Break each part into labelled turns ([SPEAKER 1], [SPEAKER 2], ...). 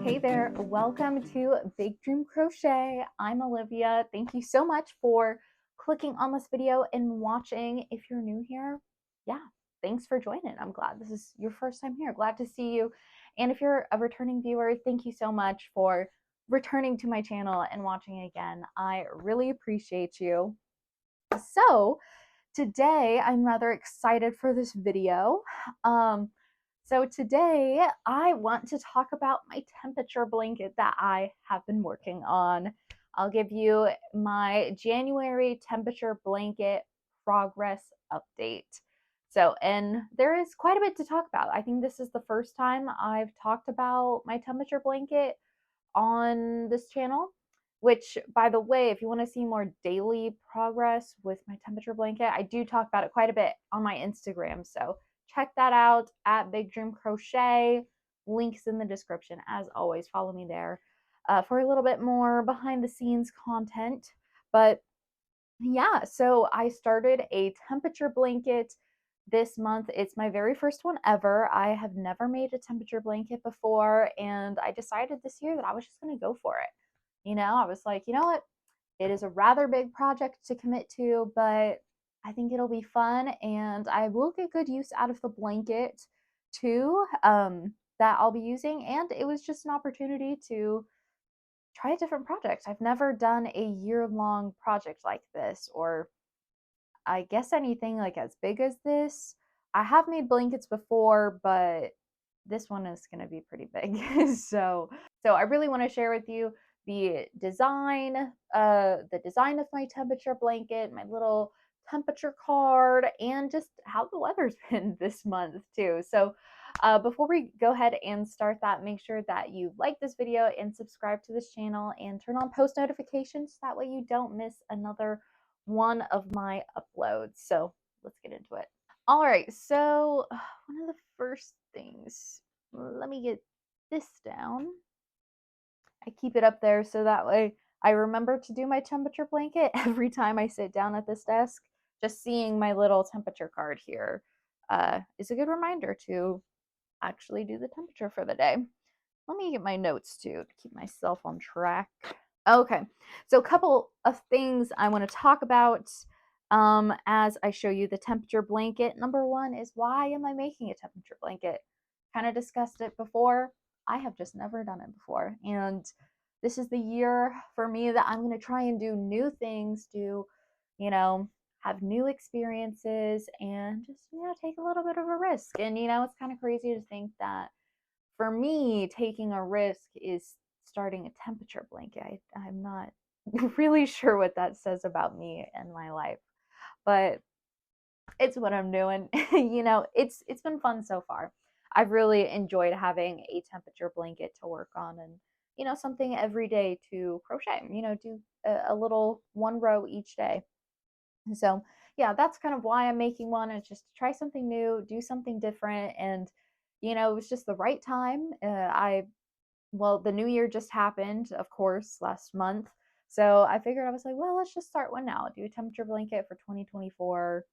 [SPEAKER 1] Hey there, welcome to Big Dream Crochet. I'm Olivia. Thank you so much for clicking on this video and watching. If you're new here, yeah, thanks for joining. I'm glad this is your first time here. Glad to see you. And if you're a returning viewer, thank you so much for returning to my channel and watching again. I really appreciate you. So, today I'm rather excited for this video. So today I want to talk about my temperature blanket that I have been working on. I'll give you my January temperature blanket progress update. So, and there is quite a bit to talk about. I think this is the first time I've talked about my temperature blanket on this channel, which, by the way, if you want to see more daily progress with my temperature blanket, I do talk about it quite a bit on my Instagram. So check that out at Big Dream Crochet. Links in the description. As always, follow me there for a little bit more behind the scenes content. But yeah, so I started a temperature blanket this month. It's my very first one ever. I have never made a temperature blanket before, and I decided this year that I was just going to go for it. I was like, you know what? It is a rather big project to commit to, but I think it'll be fun, and I will get good use out of the blanket too, that I'll be using. And it was just an opportunity to try a different project. I've never done a year-long project like this, or I guess anything like as big as this. I have made blankets before, but this one is going to be pretty big. so I really want to share with you the design of my temperature blanket, my little temperature card, and just how the weather's been this month too. So before we go ahead and start that, make sure that you like this video and subscribe to this channel and turn on post notifications. That way you don't miss another one of my uploads. So let's get into it. All right, so one of the first things, let me get this down. I keep it up there so that way I remember to do my temperature blanket every time I sit down at this desk. Just seeing my little temperature card here is a good reminder to actually do the temperature for the day. Let me get my notes too to keep myself on track. Okay, so a couple of things I want to talk about as I show you the temperature blanket. Number one is, why am I making a temperature blanket? Kind of discussed it before. I have just never done it before, and this is the year for me that I'm going to try and do new things, have new experiences, and just take a little bit of a risk. And it's kind of crazy to think that for me, taking a risk is starting a temperature blanket. I'm not really sure what that says about me and my life, but it's what I'm doing. It's been fun so far. I've really enjoyed having a temperature blanket to work on, and something every day to crochet. Do a little one row each day. So yeah, that's kind of why I'm making one. It's just to try something new, do something different, and it was just the right time. Well, the new year just happened, of course, last month. So I figured, I was like, well, let's just start one now. Do a temperature blanket for 2024,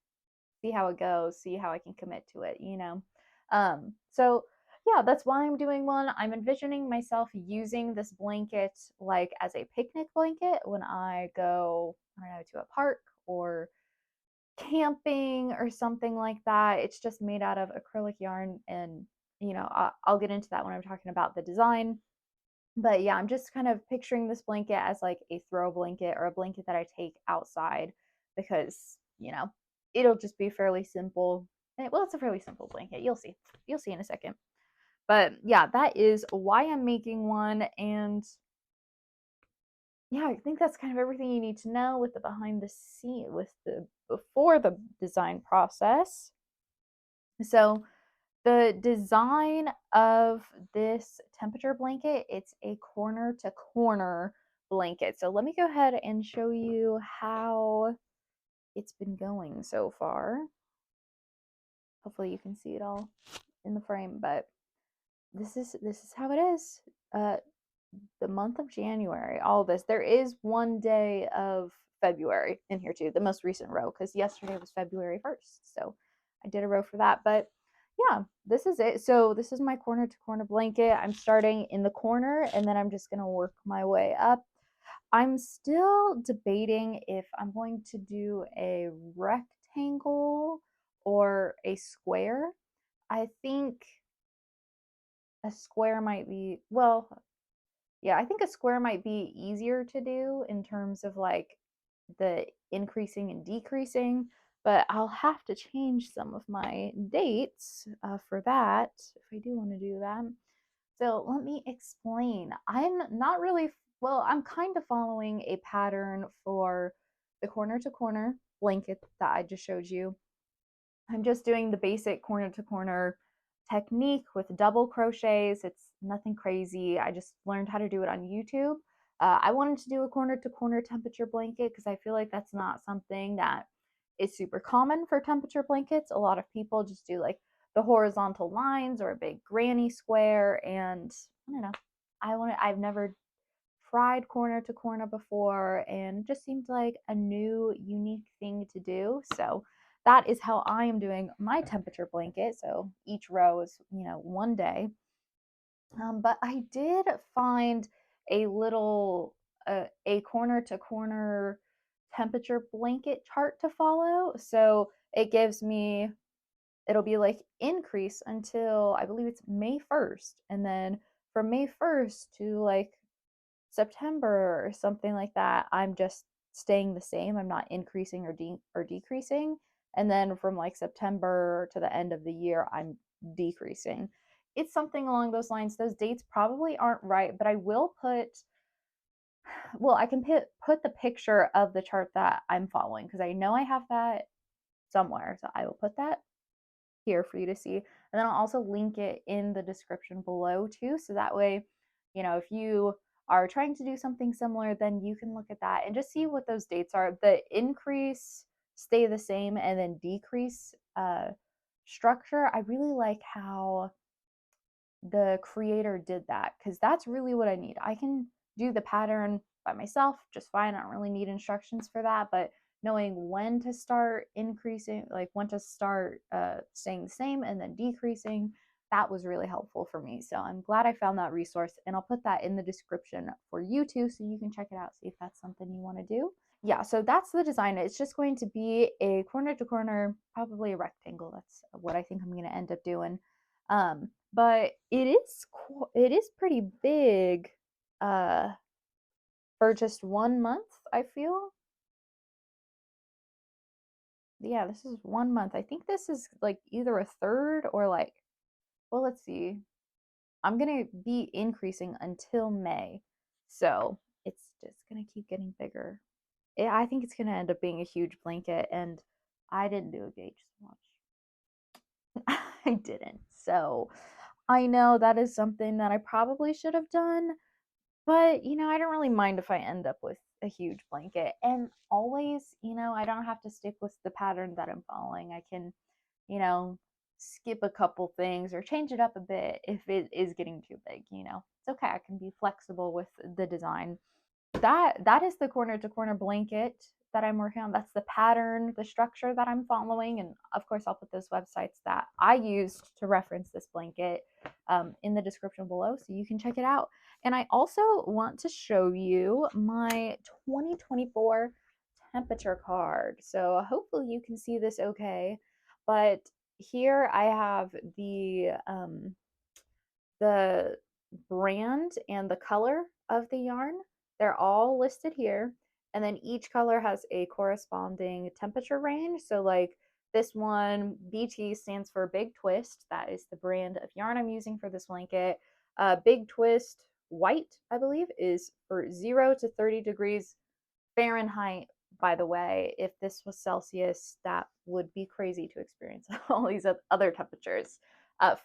[SPEAKER 1] see how it goes, see how I can commit to it. So yeah, that's why I'm doing one. I'm envisioning myself using this blanket like as a picnic blanket when I go, I don't know, to a park or camping or something like that. It's just made out of acrylic yarn, and I'll get into that when I'm talking about the design. But yeah, I'm just kind of picturing this blanket as like a throw blanket, or a blanket that I take outside, because it'll just be fairly simple. Well, it's a fairly simple blanket. You'll see in a second. But yeah, that is why I'm making one. And yeah, I think that's kind of everything you need to know with the behind the scene, with the before the design process. So the design of this temperature blanket, it's a corner to corner blanket. So let me go ahead and show you how it's been going so far. Hopefully you can see it all in the frame, but this is how it is. The month of January, all this. There is one day of February in here too, the most recent row, because yesterday was February 1st. So I did a row for that. But yeah, this is it. So this is my corner to corner blanket. I'm starting in the corner and then I'm just going to work my way up. I'm still debating if I'm going to do a rectangle or a square. I think a square might be, well, yeah, I think a square might be easier to do in terms of like the increasing and decreasing, but I'll have to change some of my dates for that if I do want to do that. So let me explain. I'm not really, well, I'm kind of following a pattern for the corner to corner blanket that I just showed you. I'm just doing the basic corner to corner technique with double crochets. It's nothing crazy. I just learned how to do it on YouTube. I wanted to do a corner to corner temperature blanket because I feel like that's not something that is super common for temperature blankets. A lot of people just do like the horizontal lines or a big granny square. And I don't know. I've never tried corner to corner before and it just seemed like a new unique thing to do. So that is how I am doing my temperature blanket. So each row is, one day. But I did find a little a corner to corner temperature blanket chart to follow. So it gives me, it'll be like increase until I believe it's May 1st. And then from May 1st to like September or something like that, I'm just staying the same. I'm not increasing or decreasing. And then from like September to the end of the year, I'm decreasing. It's something along those lines. Those dates probably aren't right, but I will put, well, I can put the picture of the chart that I'm following because I know I have that somewhere. So I will put that here for you to see. And then I'll also link it in the description below too. So that way, if you are trying to do something similar, then you can look at that and just see what those dates are. The increase, stay the same, and then decrease structure. I really like how the creator did that because that's really what I need. I can do the pattern by myself just fine. I don't really need instructions for that, but knowing when to start increasing, like when to start staying the same and then decreasing, that was really helpful for me. So I'm glad I found that resource and I'll put that in the description for you too so you can check it out, see if that's something you want to do. Yeah, so that's the design. It's just going to be a corner to corner, probably a rectangle. That's what I think I'm going to end up doing. But it is pretty big uh for just 1 month, I feel. Yeah, this is 1 month. I think this is like either a third or like, well, let's see. I'm gonna be increasing until May. So it's just gonna keep getting bigger. I think it's gonna end up being a huge blanket, and I didn't do a gauge swatch. I didn't. So I know that is something that I probably should have done, but I don't really mind if I end up with a huge blanket. And always, I don't have to stick with the pattern that I'm following. I can, you know, skip a couple things or change it up a bit if it is getting too big. It's okay. I can be flexible with the design. That is the corner to corner blanket that I'm working on. That's the pattern, the structure that I'm following, and of course I'll put those websites that I used to reference this blanket in the description below so you can check it out. And I also want to show you my 2024 temperature card. So hopefully you can see this okay. But here I have the brand and the color of the yarn. They're all listed here. And then each color has a corresponding temperature range. So, like this one, BT stands for Big Twist. That is the brand of yarn I'm using for this blanket. Big Twist White, I believe, is for 0 to 30 degrees Fahrenheit. By the way, if this was Celsius, that would be crazy to experience all these other temperatures.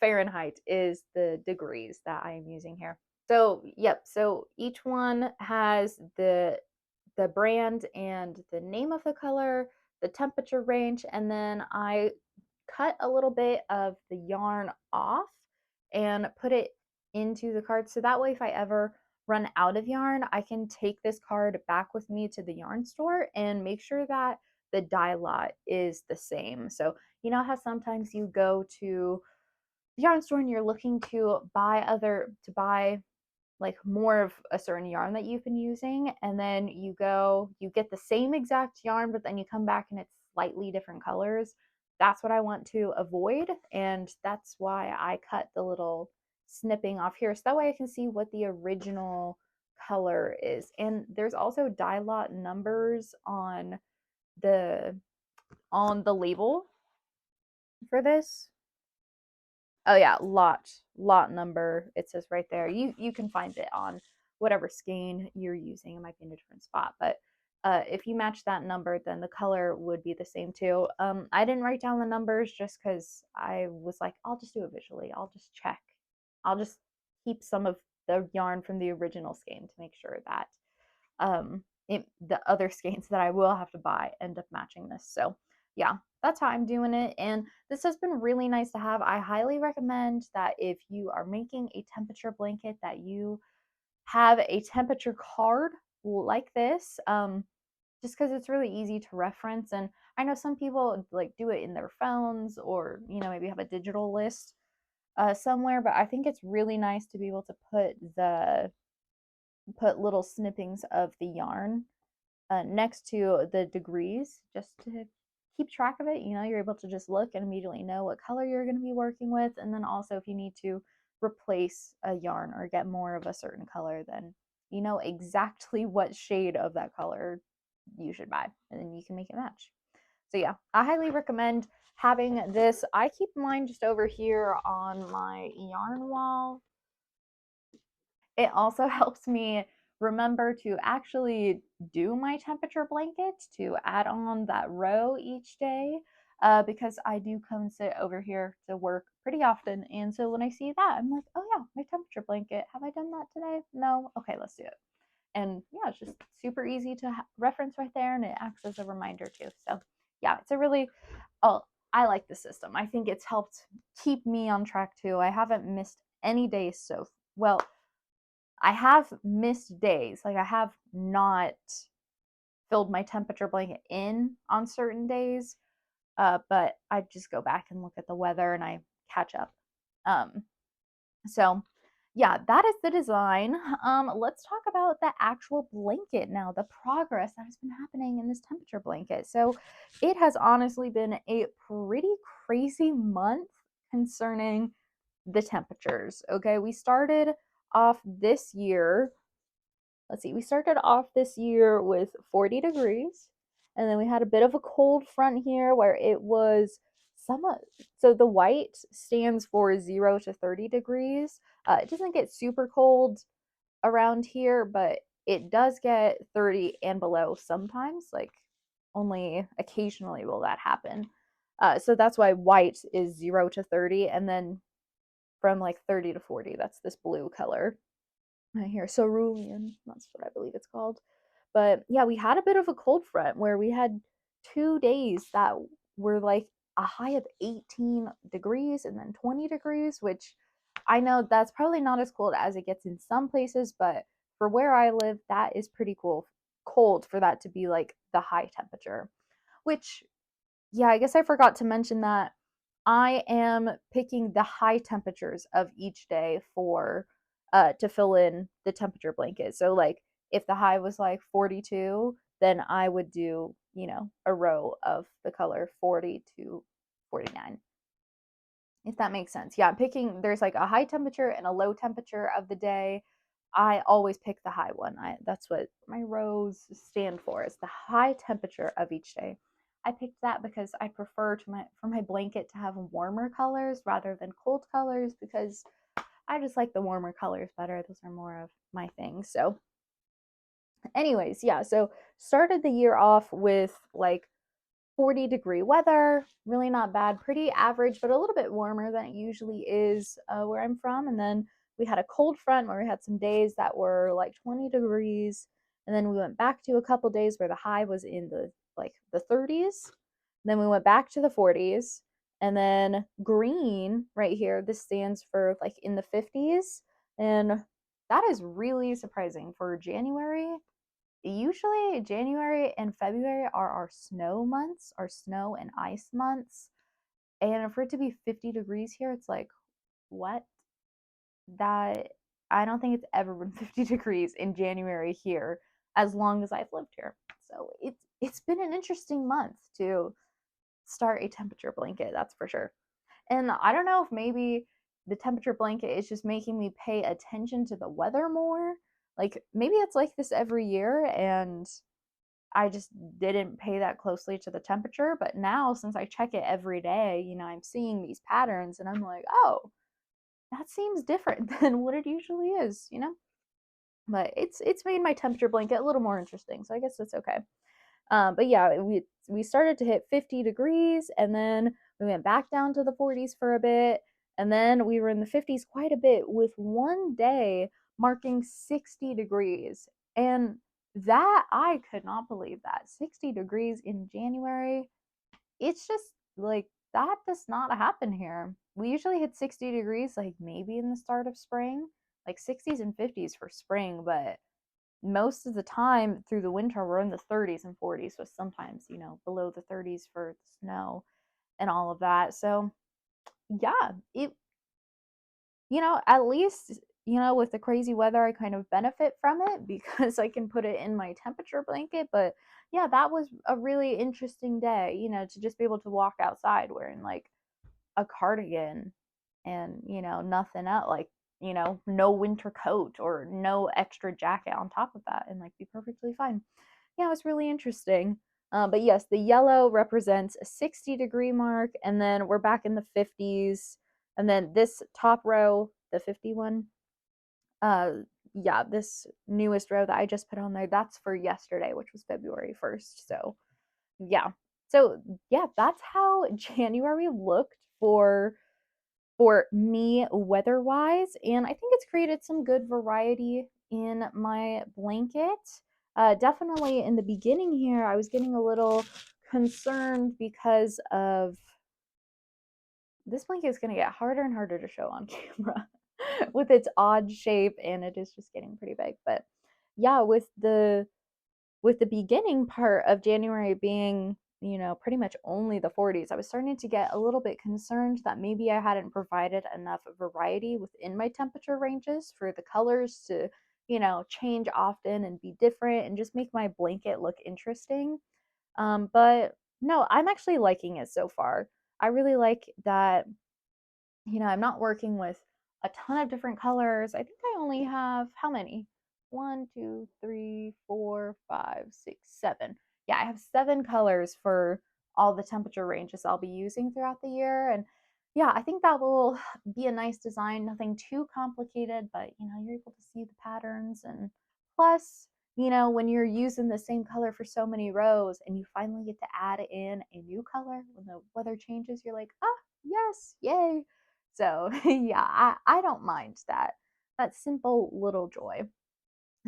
[SPEAKER 1] Fahrenheit is the degrees that I am using here. So, yep. So each one has the brand and the name of the color, the temperature range, and then I cut a little bit of the yarn off and put it into the card. So that way, if I ever run out of yarn, I can take this card back with me to the yarn store and make sure that the dye lot is the same. So, you know how sometimes you go to yarn store and you're looking to buy like more of a certain yarn that you've been using, and then you get the same exact yarn, but then you come back and it's slightly different colors. That's what I want to avoid, and that's why I cut the little snipping off here so that way I can see what the original color is. And there's also dye lot numbers the on the label for this. Oh yeah, lot number. It says right there. You can find it on whatever skein you're using. It might be in a different spot, but if you match that number, then the color would be the same too. I didn't write down the numbers just because I was like, I'll just do it visually. I'll just check. I'll just keep some of the yarn from the original skein to make sure that the other skeins that I will have to buy end up matching this. So yeah, that's how I'm doing it. And this has been really nice to have. I highly recommend that if you are making a temperature blanket that you have a temperature card like this, just because it's really easy to reference. And I know some people like do it in their phones or, maybe have a digital list somewhere, but I think it's really nice to be able to put little snippings of the yarn next to the degrees just to keep track of it. You're able to just look and immediately know what color you're going to be working with. And then also, if you need to replace a yarn or get more of a certain color, then you know exactly what shade of that color you should buy, and then you can make it match. So, yeah, I highly recommend having this. I keep mine just over here on my yarn wall. It also helps me remember to actually do my temperature blanket, to add on that row each day, because I do come and sit over here to work pretty often. And so when I see that, I'm like, oh yeah, my temperature blanket. Have I done that today? No? Okay, let's do it. And yeah, it's just super easy to reference right there, and it acts as a reminder too. So yeah, it's a really, oh, I like the system. I think it's helped keep me on track too. I haven't missed any days so well. I have missed days. Like I have not filled my temperature blanket in on certain days, but I just go back and look at the weather and I catch up. Um, so yeah, that is the design. Let's talk about the actual blanket now, the progress that has been happening in this temperature blanket. So it has honestly been a pretty crazy month concerning the temperatures. Okay, we started off this year, let's see, we started off this year with 40 degrees, and then we had a bit of a cold front here where it was somewhat, so the white stands for 0 to 30 degrees. It doesn't get super cold around here, but it does get 30 and below sometimes, like only occasionally will that happen. So that's why white is 0 to 30, and then from like 30 to 40, that's this blue color right here. Cerulean, that's what I believe it's called. But yeah, we had a bit of a cold front where we had 2 days that were like a high of 18 degrees and then 20 degrees, which I know that's probably not as cold as it gets in some places, but for where I live, that is pretty cold for that to be like the high temperature. Which, yeah, I guess I forgot to mention that I am picking the high temperatures of each day for to fill in the temperature blanket. So like if the high was like 42, then I would do, a row of the color 40 to 49. If that makes sense. Yeah, I'm picking, there's like a high temperature and a low temperature of the day. I always pick the high one. That's what my rows stand for, is the high temperature of each day. I picked that because I prefer for my blanket to have warmer colors rather than cold colors, because I just like the warmer colors better. Those are more of my thing. So anyways, yeah, so started the year off with like 40-degree weather, really not bad, pretty average, but a little bit warmer than it usually is where I'm from. And then we had a cold front where we had some days that were like 20 degrees. And then we went back to a couple days where the high was in the 30s. Then we went back to the 40s. And then green right here, this stands for like in the 50s. And that is really surprising for January. Usually January and February are our snow months, our snow and ice months. And for it to be 50 degrees here, it's like, what? That I don't think it's ever been 50 degrees in January here as long as I've lived here. So it's been an interesting month to start a temperature blanket, that's for sure. And I don't know if maybe the temperature blanket is just making me pay attention to the weather more. Like maybe it's like this every year and I just didn't pay that closely to the temperature, but now since I check it every day, I'm seeing these patterns and I'm like, "Oh, that seems different than what it usually is?" But it's made my temperature blanket a little more interesting, so I guess that's okay. But yeah, we started to hit 50 degrees, and then we went back down to the 40s for a bit, and then we were in the 50s quite a bit, with one day marking 60 degrees. And that I could not believe that 60 degrees in January. It's just like that does not happen here. We usually hit 60 degrees like maybe in the start of spring, like 60s and 50s for spring, but most of the time through the winter we're in the 30s and 40s, with sometimes below the 30s for the snow and all of that. So yeah, at least with the crazy weather I kind of benefit from it because I can put it in my temperature blanket. But yeah, that was a really interesting day, to just be able to walk outside wearing like a cardigan and nothing else, like no winter coat or no extra jacket on top of that, and like be perfectly fine. Yeah, it was really interesting. But yes, the yellow represents a 60-degree mark, and then we're back in the 50s. And then this top row, the 51, uh, yeah, this newest row that I just put on there, that's for yesterday, which was February 1st. So yeah. So yeah, that's how January looked for me weather wise. And I think it's created some good variety in my blanket. Definitely in the beginning here, I was getting a little concerned because of this blanket is going to get harder and harder to show on camera with its odd shape, and it is just getting pretty big. But yeah, with the beginning part of January being, pretty much only the 40s, I was starting to get a little bit concerned that maybe I hadn't provided enough variety within my temperature ranges for the colors to, change often and be different and just make my blanket look interesting. But no, I'm actually liking it so far. I really like that I'm not working with a ton of different colors. I think I only have how many? One, two, three, four, five, six, seven. Yeah, I have 7 colors for all the temperature ranges I'll be using throughout the year. And yeah, I think that will be a nice design. Nothing too complicated, but you're able to see the patterns. And plus, when you're using the same color for so many rows and you finally get to add in a new color when the weather changes, you're like, ah, yes, yay. So yeah, I don't mind that simple little joy.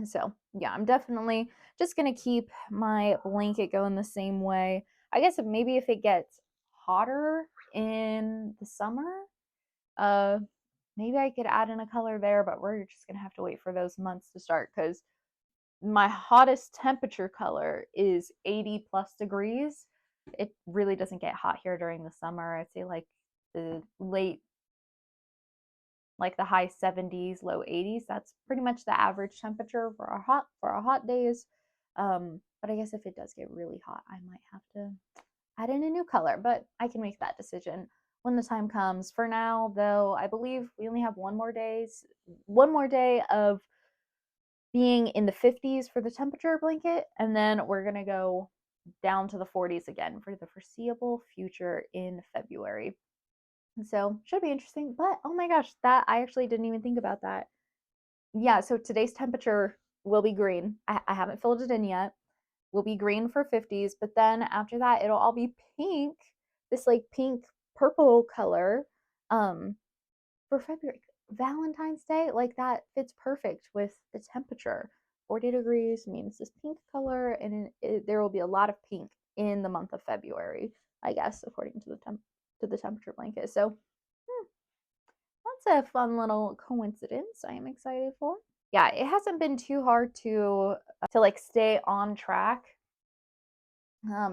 [SPEAKER 1] So yeah, I'm definitely just gonna keep my blanket going the same way. I guess maybe if it gets hotter in the summer, uh maybe I could add in a color there, but we're just gonna have to wait for those months to start because my hottest temperature color is 80 plus degrees. It really doesn't get hot here during the summer. I'd say the late like the high 70s, low 80s. That's pretty much the average temperature for our hot days. But I guess if it does get really hot, I might have to add in a new color, but I can make that decision when the time comes. For now, though, I believe we only have one more day of being in the 50s for the temperature blanket, and then we're gonna go down to the 40s again for the foreseeable future in February. So should be interesting. But oh my gosh, that I actually didn't even think about that. Yeah, so today's temperature will be green. I haven't filled it in yet. Will be green for 50s, but then after that it'll all be pink, this like pink purple color for February. Valentine's Day, like that fits perfect with the temperature. 40 degrees means this pink color, and there will be a lot of pink in the month of February, I guess, according to the temperature blanket. So that's a fun little coincidence I am excited for. Yeah, it hasn't been too hard to like stay on track.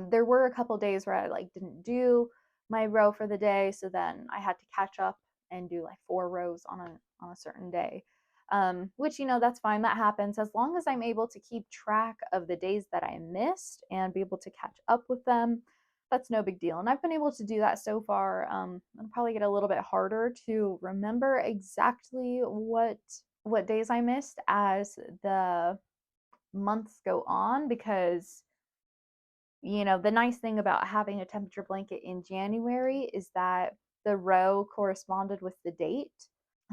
[SPEAKER 1] There were a couple days where I like didn't do my row for the day, so then I had to catch up and do like 4 rows on a certain day. Which, you know, that's fine. That happens as long as I'm able to keep track of the days that I missed and be able to catch up with them. That's no big deal. And I've been able to do that so far. It'll probably get a little bit harder to remember exactly what days I missed as the months go on, because you know, the nice thing about having a temperature blanket in January is that the row corresponded with the date.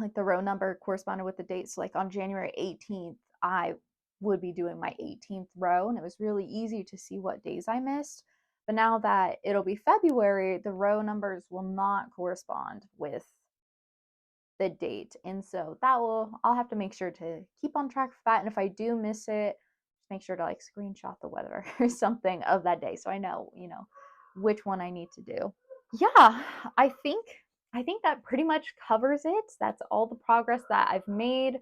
[SPEAKER 1] Like the row number corresponded with the date. So like on January 18th, I would be doing my 18th row, and it was really easy to see what days I missed. But now that it'll be February, the row numbers will not correspond with the date. And so I'll have to make sure to keep on track for that. And if I do miss it, just make sure to like screenshot the weather or something of that day so I know, you know, which one I need to do. Yeah, I think that pretty much covers it. That's all the progress that I've made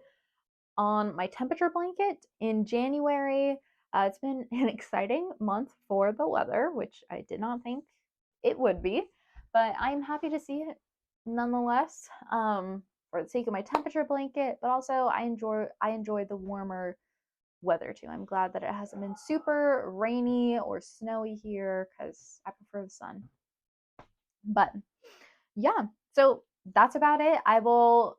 [SPEAKER 1] on my temperature blanket in January. It's been an exciting month for the weather, which I did not think it would be, but I'm happy to see it nonetheless. For the sake of my temperature blanket, but also I enjoy the warmer weather too. I'm glad that it hasn't been super rainy or snowy here because I prefer the sun. But yeah, so that's about it. I will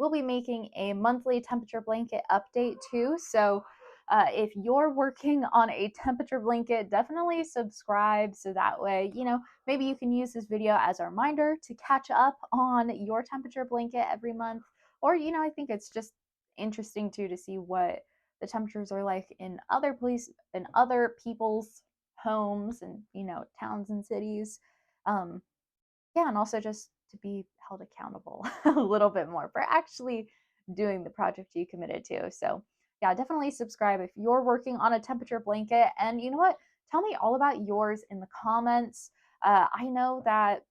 [SPEAKER 1] be making a monthly temperature blanket update too. So if you're working on a temperature blanket, definitely subscribe so that way, you know, maybe you can use this video as a reminder to catch up on your temperature blanket every month. Or, you know, I think it's just interesting too to see what the temperatures are like in other people's homes and, you know, towns and cities. Yeah, and also just to be held accountable a little bit more for actually doing the project you committed to. So, yeah, definitely subscribe if you're working on a temperature blanket. And you know what? Tell me all about yours in the comments. I know that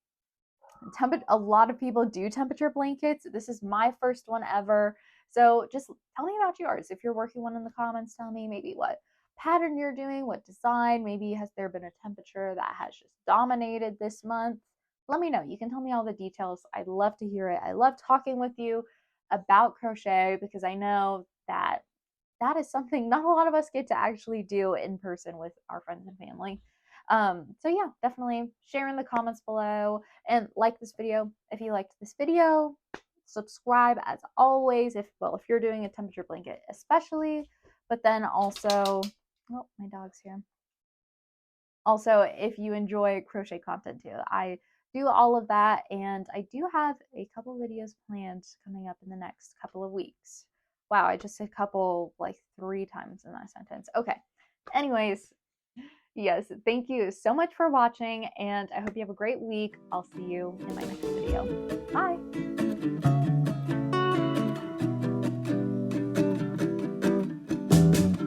[SPEAKER 1] a lot of people do temperature blankets. This is my first one ever. So just tell me about yours. If you're working one in the comments, tell me maybe what pattern you're doing, what design, maybe has there been a temperature that has just dominated this month? Let me know. You can tell me all the details. I'd love to hear it. I love talking with you about crochet because I know that that is something not a lot of us get to actually do in person with our friends and family. So yeah, definitely share in the comments below and like this video if you liked this video. Subscribe as always if you're doing a temperature blanket especially, but then also, oh, my dog's here. Also, if you enjoy crochet content too, I do all of that, and I do have a couple videos planned coming up in the next couple of weeks. Wow, I just said couple like 3 times in that sentence. Okay. Anyways, yes, thank you so much for watching, and I hope you have a great week. I'll see you in my next video. Bye.